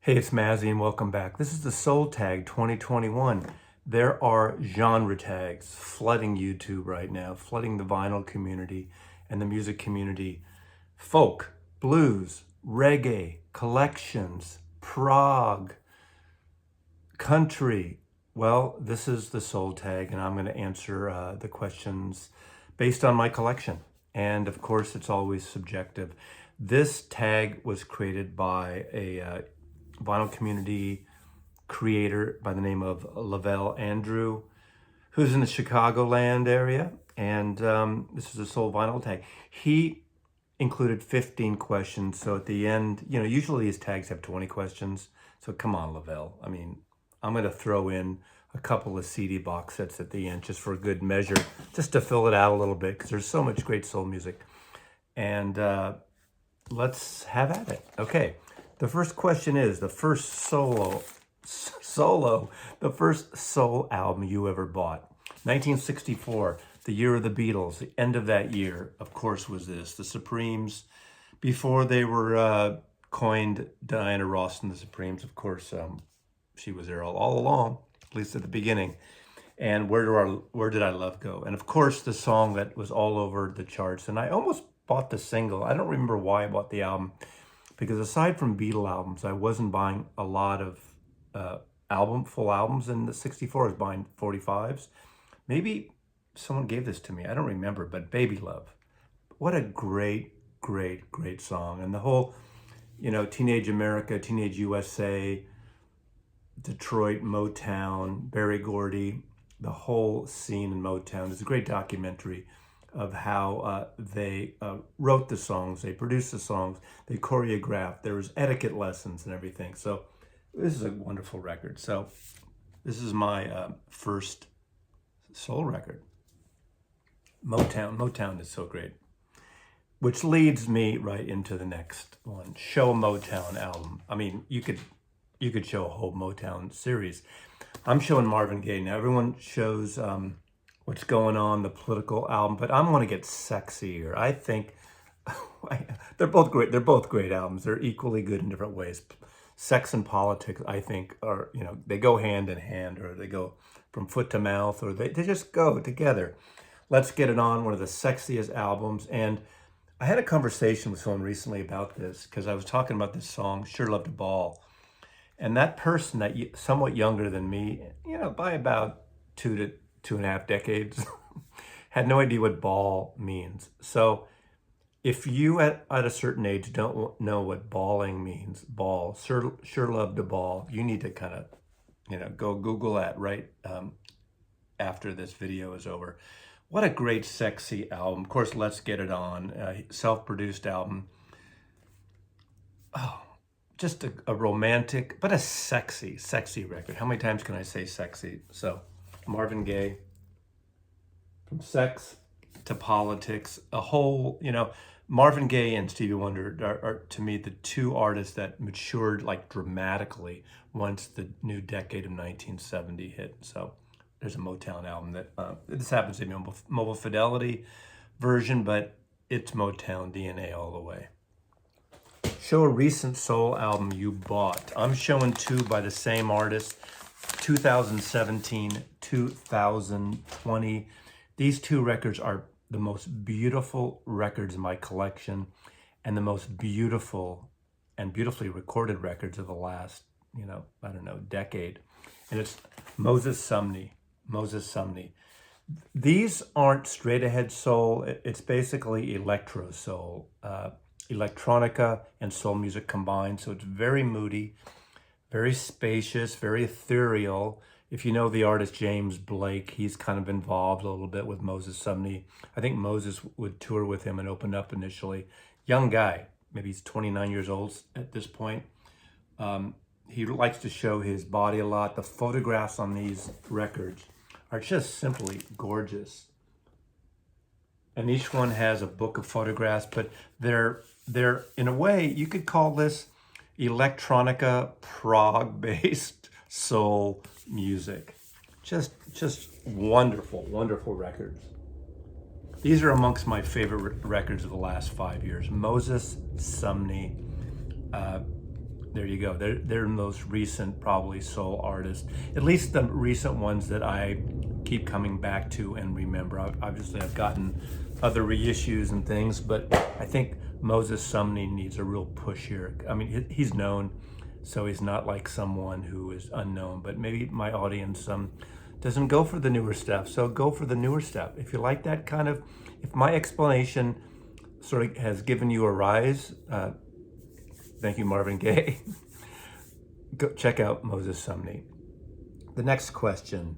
Hey, it's Mazzy and welcome back. This is the Soul Tag 2021. There are genre tags flooding YouTube right now, flooding the vinyl community and the music community. Folk, blues, reggae, collections, prog, country. Well, this is the Soul Tag and I'm going to answer the questions based on my collection. And of course, it's always subjective. This tag was created by a vinyl community creator by the name of Lavelle Andrew, who's in the Chicagoland area. And this is a soul vinyl tag. He included 15 questions. So at the end, usually his tags have 20 questions. So come on, Lavelle. I mean, I'm going to throw in a couple of CD box sets at the end just for a good measure, just to fill it out a little bit because there's so much great soul music. And let's have at it. Okay. The first question is the first the first soul album you ever bought. 1964, the year of the Beatles. The end of that year, of course, was this. The Supremes, before they were coined Diana Ross and the Supremes, of course, she was there all along, at least at the beginning. And Where Did Our Love Go? And of course, the song that was all over the charts. And I almost bought the single. I don't remember why I bought the album. Because aside from Beatle albums, I wasn't buying a lot of full albums in the 64. I was buying 45s. Maybe someone gave this to me. I don't remember, but Baby Love. What a great, great, great song. And the whole, Teenage America, Teenage USA, Detroit, Motown, Berry Gordy, the whole scene in Motown. There's a great documentary of how they wrote the songs, they produced the songs, they choreographed, there was etiquette lessons and everything. So this is a wonderful record. So this is my first soul record. Motown is so great. Which leads me right into the next one, Show a Motown album. I mean, you could show a whole Motown series. I'm showing Marvin Gaye. Now everyone shows What's Going On, the political album, but I'm going to get sexier. I think they're both great. They're both great albums. They're equally good in different ways. Sex and politics, I think, are, they go hand in hand, or they go from foot to mouth, or they just go together. Let's Get It On, one of the sexiest albums. And I had a conversation with someone recently about this because I was talking about this song, Sure Love to Ball. And that person, that somewhat younger than me, by about 2.5 decades, had no idea what ball means. So if you at a certain age don't know what balling means, sure love to ball, you need to kind of, go Google that right after this video is over. What a great, sexy album. Of course, Let's Get It On, self-produced album. Oh, just a romantic, but a sexy, sexy record. How many times can I say sexy? So Marvin Gaye, from sex to politics, a whole, Marvin Gaye and Stevie Wonder are to me the two artists that matured like dramatically once the new decade of 1970 hit. So there's a Motown album that this happens to be a Mobile Fidelity version, but it's Motown DNA all the way. Show a recent soul album you bought. I'm showing two by the same artist, 2017, 2020. These two records are the most beautiful records in my collection and the most beautiful and beautifully recorded records of the last, decade. And it's Moses Sumney. These aren't straight ahead soul. It's basically electro soul, electronica and soul music combined. So it's very moody, very spacious, very ethereal. If you know the artist James Blake, he's kind of involved a little bit with Moses Sumney. I think Moses would tour with him and open up initially. Young guy, maybe he's 29 years old at this point. He likes to show his body a lot. The photographs on these records are just simply gorgeous. And each one has a book of photographs, but they're in a way, you could call this electronica, prog-based soul music. Just wonderful, wonderful records. These are amongst my favorite records of the last 5 years. Moses Sumney, there you go. They're the most recent, probably, soul artists, at least the recent ones that I keep coming back to and remember. Obviously, I've gotten other reissues and things, but I think Moses Sumney needs a real push here. I mean, he's known, so he's not like someone who is unknown, but maybe my audience doesn't go for the newer stuff, so go for the newer stuff. If you like that kind of, if my explanation sort of has given you a rise, thank you, Marvin Gaye. Go check out Moses Sumney. The next question: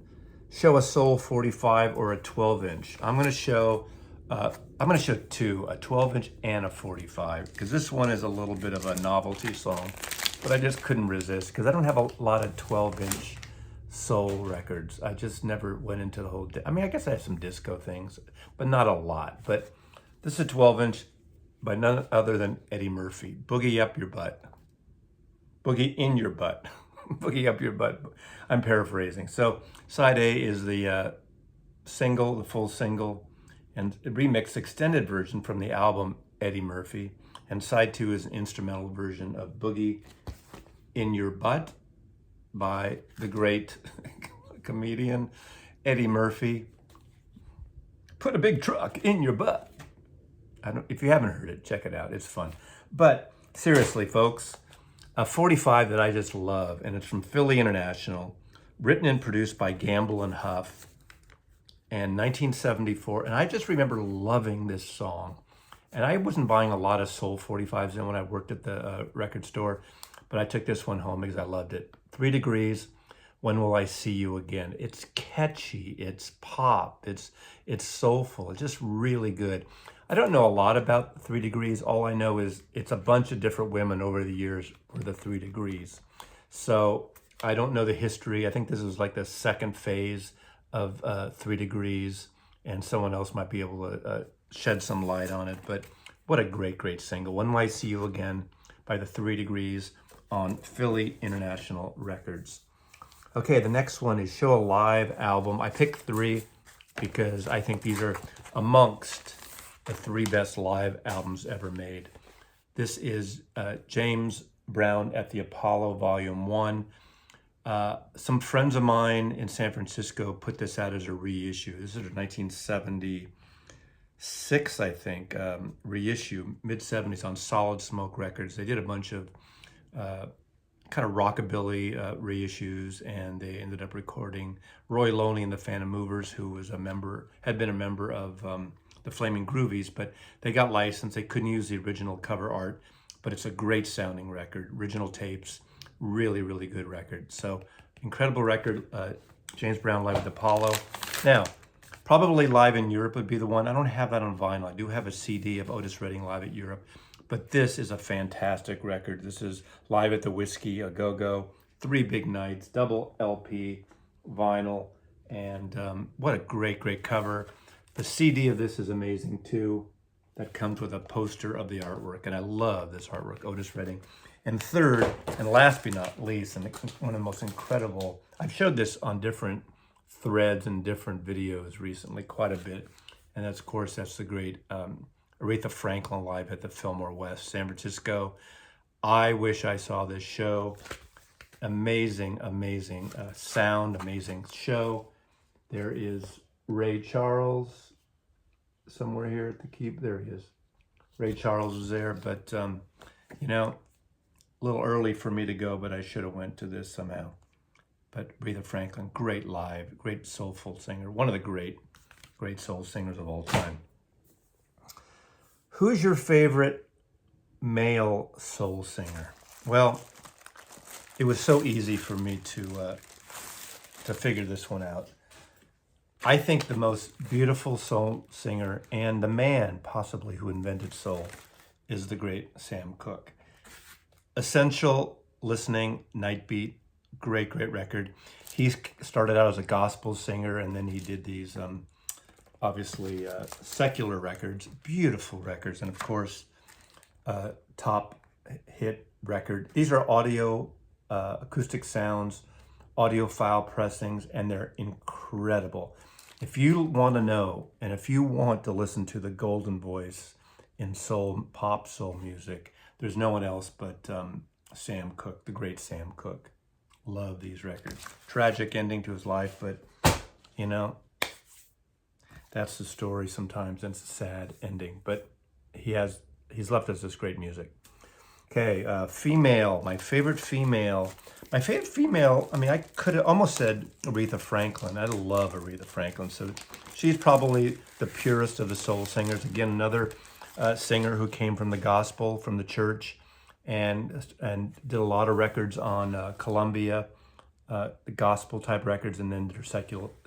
show a Soul 45 or a 12-inch. I'm going to show two, a 12-inch and a 45, because this one is a little bit of a novelty song, but I just couldn't resist because I don't have a lot of 12-inch soul records. I just never went into the whole. I mean, I guess I have some disco things, but not a lot. But this is a 12-inch by none other than Eddie Murphy. Boogie Up Your Butt. Boogie in Your Butt. Boogie Up Your Butt. I'm paraphrasing. So side A is the single, the full single, and a remix extended version from the album Eddie Murphy. And side 2 is an instrumental version of Boogie in Your Butt by the great comedian Eddie Murphy. Put a big truck in your butt. If you haven't heard it, check it out. It's fun. But seriously, folks, a 45 that I just love, and it's from Philly International, written and produced by Gamble and Huff, and 1974. And I just remember loving this song. And I wasn't buying a lot of Soul 45s then when I worked at the record store, but I took this one home because I loved it. 3 Degrees, When Will I See You Again? It's catchy, it's pop, it's soulful, it's just really good. I don't know a lot about 3 Degrees. All I know is it's a bunch of different women over the years were the 3 Degrees. So I don't know the history. I think this is like the second phase of 3 Degrees, and someone else might be able to shed some light on it. But what a great, great single. When Will I See You Again by the 3 Degrees on Philly International Records. Okay, the next one is Show a Live album. I picked 3 because I think these are amongst the 3 best live albums ever made. This is James Brown at the Apollo Volume 1. Some friends of mine in San Francisco put this out as a reissue. This is a 1976, I think, reissue, mid-70s on Solid Smoke Records. They did a bunch of kind of rockabilly reissues, and they ended up recording Roy Loney and the Phantom Movers, who was had been a member of the Flaming Groovies, but they got licensed. They couldn't use the original cover art, but it's a great sounding record. Original tapes, really, really good record. So incredible record. James Brown live at Apollo. Now, probably live in Europe would be the one. I don't have that on vinyl. I do have a CD of Otis Redding live at Europe, but this is a fantastic record. This is live at the Whiskey A Go-Go, 3 big nights, double LP, vinyl, and what a great, great cover. The CD of this is amazing too. That comes with a poster of the artwork, and I love this artwork, Otis Redding. And third, and last but not least, and one of the most incredible, I've showed this on different threads and different videos recently, quite a bit, and that's, of course, that's the great Aretha Franklin live at the Fillmore West, San Francisco. I wish I saw this show. Amazing, amazing sound, amazing show. There is Ray Charles somewhere here at the keep. There he is. Ray Charles was there, but you know, a little early for me to go, but I should have went to this somehow. But Aretha Franklin, great live, great soulful singer, one of the great soul singers of all time. Who's your favorite male soul singer? Well, it was so easy for me to figure this one out. I think the most beautiful soul singer, and the man possibly who invented soul, is the great Sam Cooke. Essential listening, Night Beat, great, great record. He started out as a gospel singer, and then he did these obviously secular records, beautiful records, and of course, top hit record. These are audio, acoustic sounds, audiophile pressings, and they're incredible. If you want to know, and if you want to listen to the golden voice in soul, pop soul music, there's no one else but Sam Cooke, the great Sam Cooke. Love these records. Tragic ending to his life, but you know, that's the story sometimes, and it's a sad ending. But he's left us this great music. Okay, female, my favorite female. My favorite female, I mean, I could have almost said Aretha Franklin. I love Aretha Franklin. So she's probably the purest of the soul singers. Again, another singer who came from the gospel, from the church, and did a lot of records on Columbia, the gospel type records, and then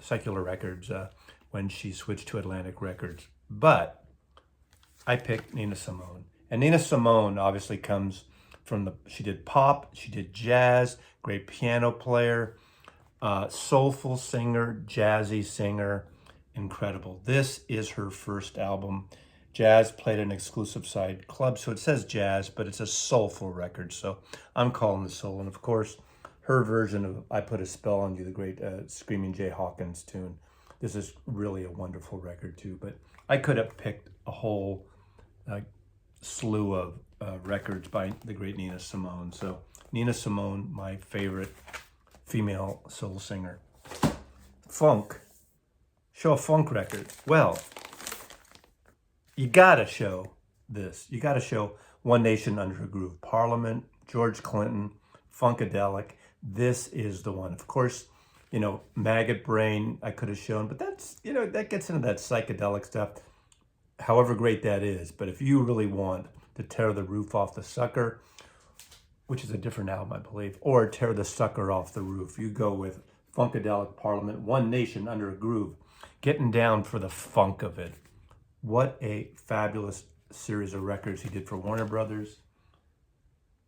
secular records when she switched to Atlantic Records. But I picked Nina Simone. And Nina Simone obviously comes from she did pop, she did jazz, great piano player, soulful singer, jazzy singer, incredible. This is her first album. Jazz played an exclusive side club, so it says jazz, but it's a soulful record, so I'm calling the soul. And of course, her version of I Put a Spell on You, the great Screaming Jay Hawkins tune. This is really a wonderful record too, but I could have picked a whole slew of records by the great Nina Simone. So Nina Simone, my favorite female soul singer. Funk. Show a funk record. Well, you gotta show this. You gotta show One Nation Under a Groove. Parliament, George Clinton, Funkadelic. This is the one. Of course, you know, Maggot Brain I could have shown, but that's, you know, that gets into that psychedelic stuff. However great that is, but if you really want to tear the roof off the sucker, which is a different album, I believe, or tear the sucker off the roof, you go with Funkadelic, Parliament, One Nation Under a Groove, getting down for the funk of it. What a fabulous series of records he did for Warner Brothers.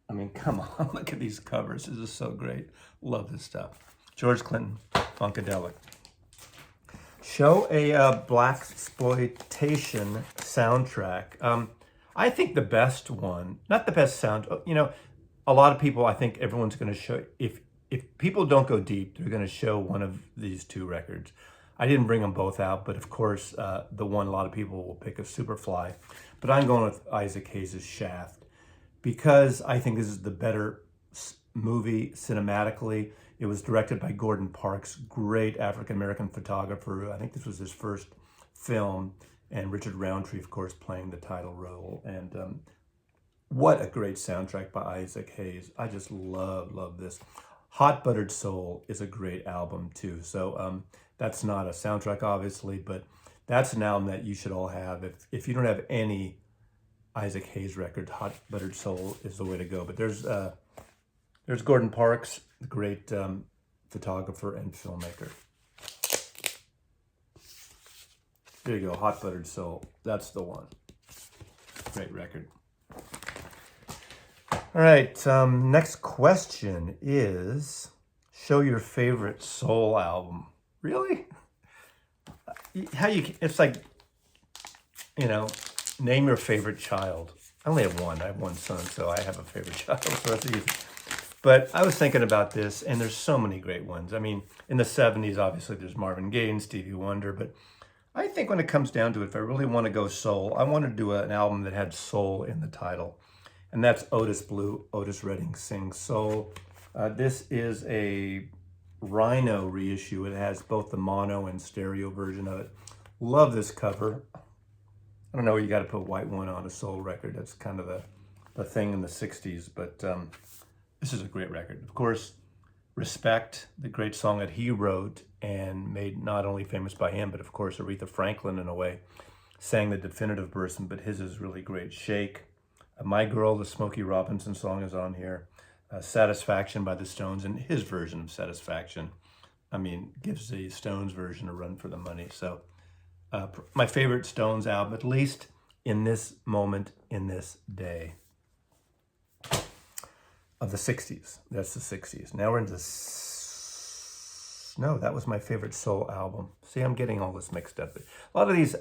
I mean, come on, look at these covers. This is so great. Love this stuff. George Clinton, Funkadelic. Show a blaxploitation soundtrack. I think the best one, not the best sound, you know, a lot of people, I think everyone's going to show, if people don't go deep, they're going to show one of these two records. I didn't bring them both out, but of course, the one a lot of people will pick is Superfly. But I'm going with Isaac Hayes' Shaft because I think this is the better movie cinematically. It was directed by Gordon Parks, great African-American photographer. I think this was his first film, and Richard Roundtree, of course, playing the title role. And what a great soundtrack by Isaac Hayes. I just love this. Hot Buttered Soul is a great album too. So that's not a soundtrack, obviously, but that's an album that you should all have. If you don't have any Isaac Hayes record, Hot Buttered Soul is the way to go. But there's Gordon Parks, the great photographer and filmmaker. There you go, Hot Buttered Soul. That's the one. Great record. All right, next question is, show your favorite soul album. Really? It's like, you know, name your favorite child. I only have one. I have one son, so I have a favorite child, so that's easy. But I was thinking about this, and there's so many great ones. I mean, in the 70s, obviously, there's Marvin Gaye and Stevie Wonder, but I think when it comes down to it, if I really want to go soul, I want to do an album that had soul in the title. And that's Otis Blue, Otis Redding Sings Soul. This is a Rhino reissue. It has both the mono and stereo version of it. Love this cover. I don't know, you got to put white one on a soul record. That's kind of the thing in the 60s, but this is a great record. Of course, Respect, the great song that he wrote and made not only famous by him, but of course Aretha Franklin in a way, sang the definitive version, but his is really great. Shake, My Girl, the Smokey Robinson song is on here. Satisfaction by the Stones, and his version of Satisfaction, I mean, gives the Stones version a run for the money. So my favorite Stones album, at least in this moment, in this day. Of the 60s. That's the 60s. Now we're into... No, that was my favorite soul album. See, I'm getting all this mixed up. A lot of these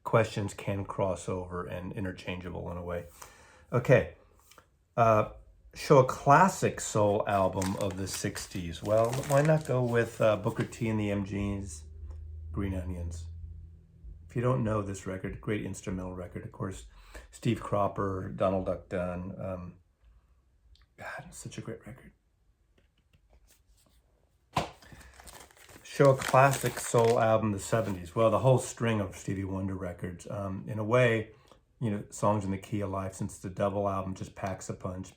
questions can cross over and interchangeable in a way. Okay. Show a classic soul album of the 60s. Well, why not go with Booker T and the MGs, Green Onions? If you don't know this record, great instrumental record. Of course, Steve Cropper, Donald Duck Dunn, God, it's such a great record. Show a classic soul album, the 70s. Well, the whole string of Stevie Wonder records. In a way, you know, Songs in the Key of Life, since the double album just packs a punch.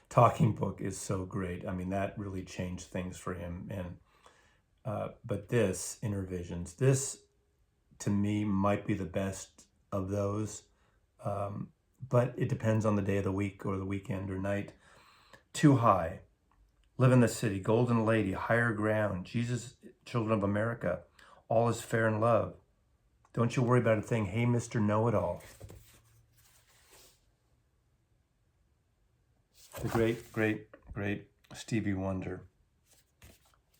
Talking Book is so great. I mean, that really changed things for him. And but this, Inner Visions, this to me might be the best of those. But it depends on the day of the week or the weekend or night. Too High, Live in the City, Golden Lady, Higher Ground, Jesus, Children of America, All is Fair in Love, Don't You Worry About a Thing, Hey Mr. Know-It-All. The great, great, great Stevie Wonder.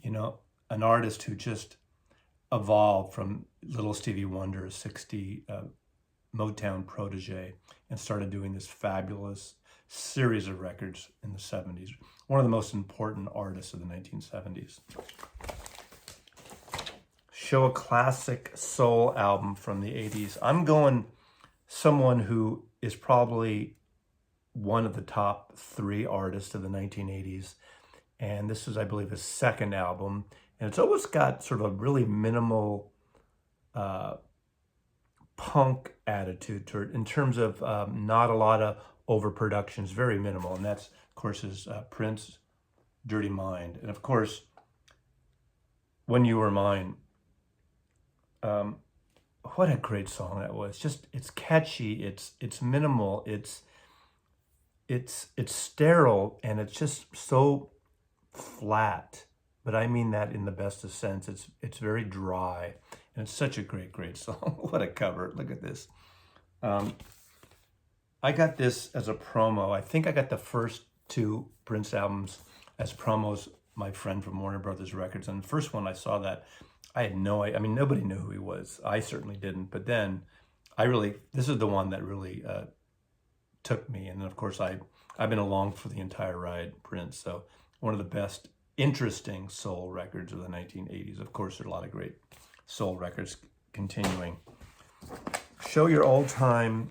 You know, an artist who just evolved from little Stevie Wonder, a 60 Motown protege, and started doing this fabulous series of records in the 70s. One of the most important artists of the 1970s. Show a classic soul album from the 80s. I'm going someone who is probably one of the top 3 artists of the 1980s. And this is, I believe, his second album. And it's always got sort of a really minimal punk attitude to it in terms of not a lot of overproductions, very minimal. And that's, of course, is Prince, Dirty Mind. And of course, When You Were Mine. What a great song that was. Just, it's catchy, it's minimal, it's sterile, and it's just so flat. But I mean that in the best of sense. It's very dry, and it's such a great, great song. What a cover. Look at this. I got this as a promo. I think I got the first 2 Prince albums as promos, my friend from Warner Brothers Records. And the first one I saw that, I had no idea. I mean, nobody knew who he was. I certainly didn't. But then this is the one that really took me. And then, of course, I've been along for the entire ride, Prince. So one of the best, interesting soul records of the 1980s. Of course, there are a lot of great soul records continuing. Show your all-time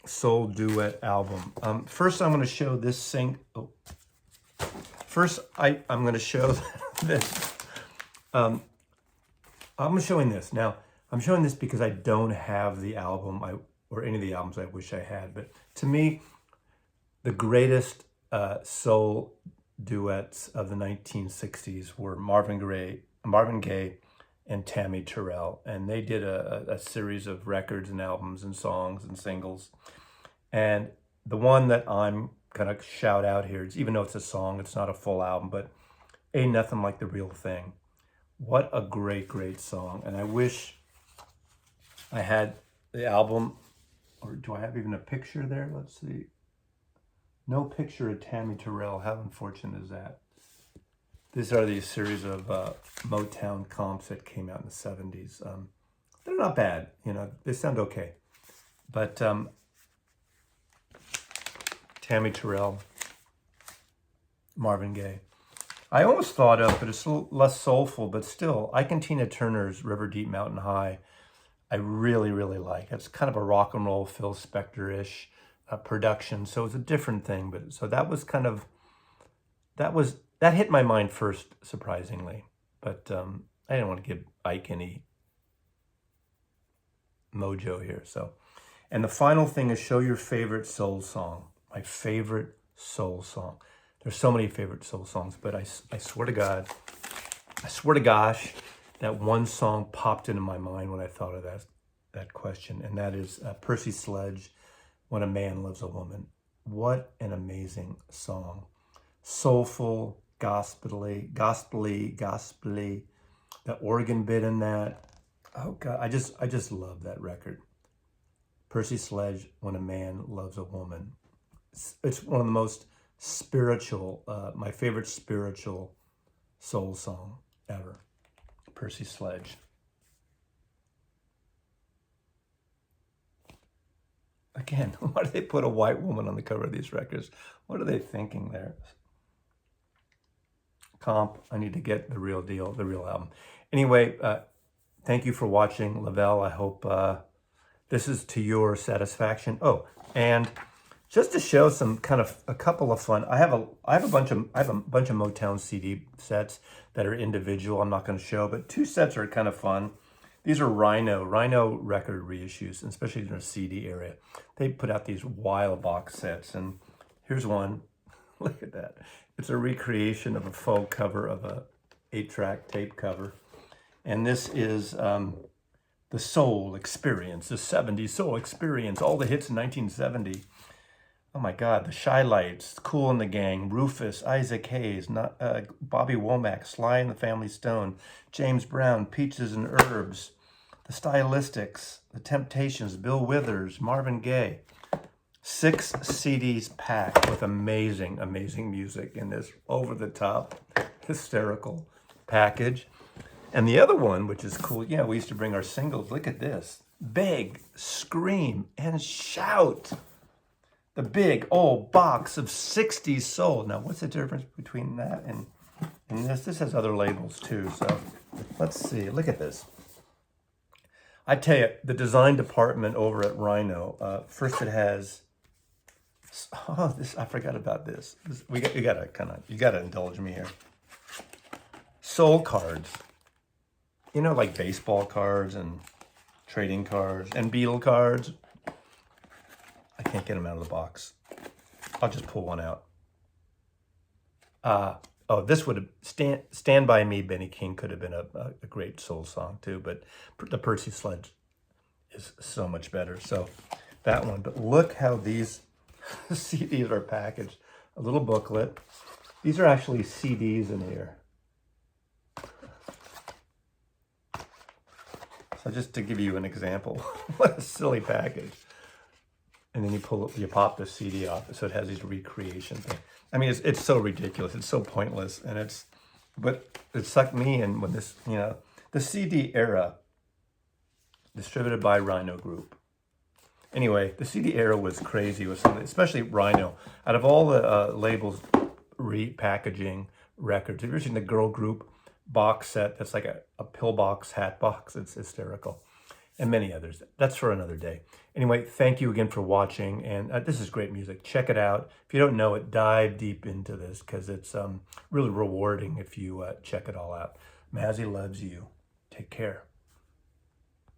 soul duet album. First, I'm going to show this First, I'm going to show this. I'm showing this. Now, I'm showing this because I don't have the album or any of the albums I wish I had. But to me, the greatest soul duets of the 1960s were Marvin Gaye and Tammy Terrell. And they did a series of records and albums and songs and singles. And the one that I'm going to shout out here, even though it's a song, it's not a full album, but Ain't Nothing Like the Real Thing. What a great, great song. And I wish I had the album, or do I have even a picture there? Let's see. No picture of Tammy Terrell. How unfortunate is that? These are the series of Motown comps that came out in the 70s. They're not bad, you know, they sound okay. But Tammy Terrell, Marvin Gaye. I almost thought of, but it's a little less soulful, but still, Ike and Tina Turner's River Deep Mountain High, I really, really like. It's kind of a rock and roll Phil Spector-ish production, so it's a different thing. But so that was kind of, that hit my mind first, surprisingly. But I didn't want to give Ike any mojo here. So, and the final thing is show your favorite soul song. My favorite soul song. There's so many favorite soul songs, but I swear to God, I swear to gosh, that one song popped into my mind when I thought of that question, and that is Percy Sledge, When a Man Loves a Woman. What an amazing song. Soulful, gospel-y. The organ bit in that. Oh God, I just love that record. Percy Sledge, When a Man Loves a Woman. It's one of the most spiritual, my favorite spiritual soul song ever. Percy Sledge. Again, why do they put a white woman on the cover of these records? What are they thinking there? Comp, I need to get the real deal, the real album. Anyway, thank you for watching, Lavelle. I hope this is to your satisfaction. Oh, and just to show some kind of a couple of fun. I have a bunch of Motown CD sets that are individual. I'm not going to show, but two sets are kind of fun. These are Rhino record reissues, especially in the CD area. They put out these wild box sets, and here's one. Look at that. It's a recreation of a faux cover of a 8-track tape cover. And this is the Soul Experience, the 70s Soul Experience, all the hits in 1970. Oh my God, the Shy Lights, Kool and the Gang, Rufus, Isaac Hayes, Bobby Womack, Sly and the Family Stone, James Brown, Peaches and Herbs, the Stylistics, the Temptations, Bill Withers, Marvin Gaye. 6 CDs packed with amazing, amazing music in this over-the-top, hysterical package. And the other one, which is cool, yeah, we used to bring our singles. Look at this. Beg, scream, and shout. The big old box of 60s soul. Now, what's the difference between that and this? This has other labels too, so let's see. Look at this. I tell you, the design department over at Rhino, first it has, I forgot about this. You gotta indulge me here. Soul cards. You know, like baseball cards and trading cards and Beatle cards. I can't get them out of the box. I'll just pull one out. This would have, Stand By Me, Benny King could have been a great soul song too, but the Percy Sledge is so much better. So that one, but look how these CDs are packaged. A little booklet. These are actually CDs in here. So just to give you an example, what a silly package. And then you pop the CD off, so it has these recreation things. I mean, it's so ridiculous. It's so pointless, but it sucked me in when this, the CD era, distributed by Rhino Group. Anyway, the CD era was crazy with something, especially Rhino. Out of all the labels repackaging records, have you ever seen the girl group box set that's like a pillbox, hat box? It's hysterical. And many others. That's for another day. Anyway, thank you again for watching. And this is great music. Check it out. If you don't know it, dive deep into this because it's really rewarding if you check it all out. Mazzy loves you. Take care.